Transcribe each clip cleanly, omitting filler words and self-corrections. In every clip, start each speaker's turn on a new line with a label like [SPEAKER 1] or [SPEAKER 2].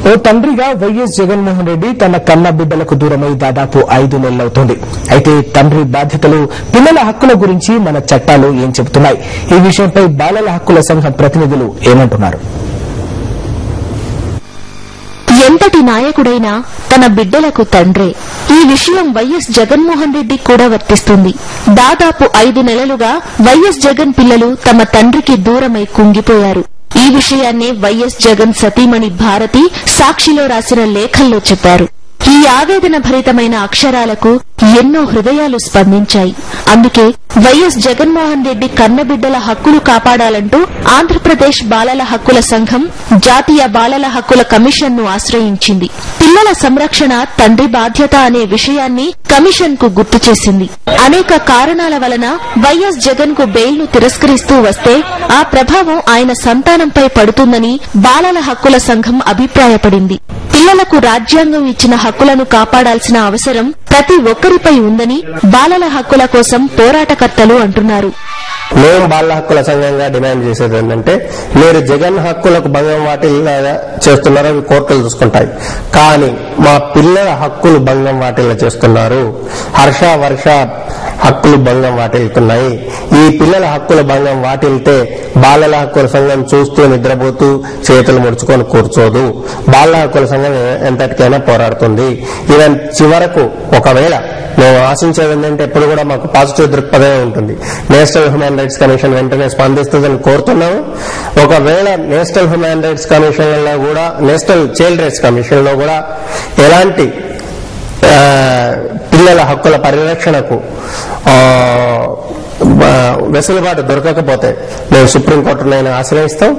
[SPEAKER 1] ఓ తండ్రిగా వైఎస్ జగన్మోహన్ రెడ్డి తన కన్న బిడ్డలకు దూరమై దాదాపు 5 నెలలవుతోంది. అయితే తండ్రి బాధ్యతలు, పిల్లల హక్కుల గురించి మన చట్టాలు ఏం చెబుతున్నాయి? ఈ విషయంపై బాలల హక్కుల సంఘం ప్రతినిధులు ఏమంటున్నారు?
[SPEAKER 2] ఎంతటి నాయకుడైనా తన బిడ్డలకు తండ్రే. ఈ విషయం వైఎస్ జగన్మోహన్ రెడ్డి కూడా వర్తిస్తుంది. దాదాపు 5 నెలలుగా వైఎస్ జగన్ పిల్లలు తమ తండ్రికి దూరమై కుంగిపోయారు. ఈ విషయాన్నే వైఎస్ జగన్ సతీమణి భారతి సాక్షిలో రాసిన లేఖల్లో చెప్పారు. ఈ ఆవేదన భరితమైన అక్షరాలకు ఎన్నో హృదయాలు స్పందించాయి. అందుకే వైఎస్ జగన్మోహన్ రెడ్డి కన్నబిడ్డల హక్కులు కాపాడాలంటూ ఆంధ్రప్రదేశ్ బాలల హక్కుల సంఘం జాతీయ బాలల హక్కుల కమిషన్ ను ఆశ్రయించింది. పిల్లల సంరక్షణ తండ్రి బాధ్యత అనే విషయాన్ని కమిషన్ కు గుర్తు చేసింది. అనేక కారణాల వలన వైఎస్ జగన్ కు బెయిల్ ను తిరస్కరిస్తూ వస్తే ఆ ప్రభావం ఆయన సంతానంపై పడుతుందని బాలల హక్కుల సంఘం అభిప్రాయపడింది. పిల్లలకు రాజ్యాంగం ఇచ్చిన హక్కులను కాపాడాల్సిన అవసరం ప్రతి ఒక్కరిపై ఉందని బాలల హక్కుల కోసం పోరాటకర్తలు అంటున్నారు.
[SPEAKER 3] మేము బాలల హక్కుల సంఘంగా డిమాండ్ చేసేది ఏంటంటే, మీరు జగన్ హక్కులకు భంగం వాటిల్లా చేస్తున్నారని కోర్టులు చూసుకుంటాయి, కానీ మా పిల్లల హక్కులు భంగం వాటిల్లా చేస్తున్నారు. హర్ష వర్ష హక్కులు భంగం వాటిల్తున్నాయి. ఈ పిల్లల హక్కుల భంగం వాటిల్తే బాలల హక్కుల సంఘం చూస్తూ నిద్రపోతూ చేతులు ముడుచుకొని కూర్చోదు. బాలల హక్కుల సంఘం ఎంతటికైనా పోరాడుతుంది. ఈవెన్ చివరకు ఒకవేళ మేము ఆశించేది ఏంటంటే, ఎప్పుడు కూడా మాకు పాజిటివ్ దృక్పథమే ఉంటుంది. నేషనల్ హ్యూమన్ రైట్స్ కమిషన్ వెంటనే స్పందిస్తుందని కోరుతున్నాము. ఒకవేళ నేషనల్ హ్యూమన్ రైట్స్ కమిషన్ లో కూడా, నేషనల్ చైల్డ్ రైట్స్ కమిషన్ లో కూడా ఎలాంటి పిల్లల హక్కుల పరిరక్షణకు వెసులుబాటు దొరకకపోతే మేము సుప్రీంకోర్టునైనా ఆశ్రయిస్తాం.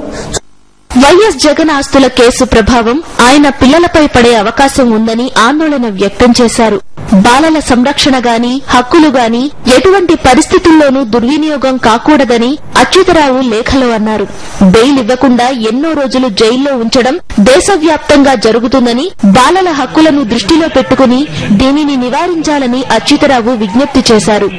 [SPEAKER 2] వైఎస్ జగన్ ఆస్తుల కేసు ప్రభావం ఆయన పిల్లలపై పడే అవకాశం ఉందని ఆందోళన వ్యక్తం చేశారు. బాలల సంరక్షణ గాని హక్కులు గాని ఎటువంటి పరిస్థితుల్లోనూ దుర్వినియోగం కాకూడదని అచ్యుతరావు లేఖలో అన్నారు. బెయిల్ ఇవ్వకుండా ఎన్నో రోజులు జైల్లో ఉంచడం దేశవ్యాప్తంగా జరుగుతుందని, బాలల హక్కులను దృష్టిలో పెట్టుకుని దీనిని నివారించాలని అచ్యుతరావు విజ్ఞప్తి చేశారు.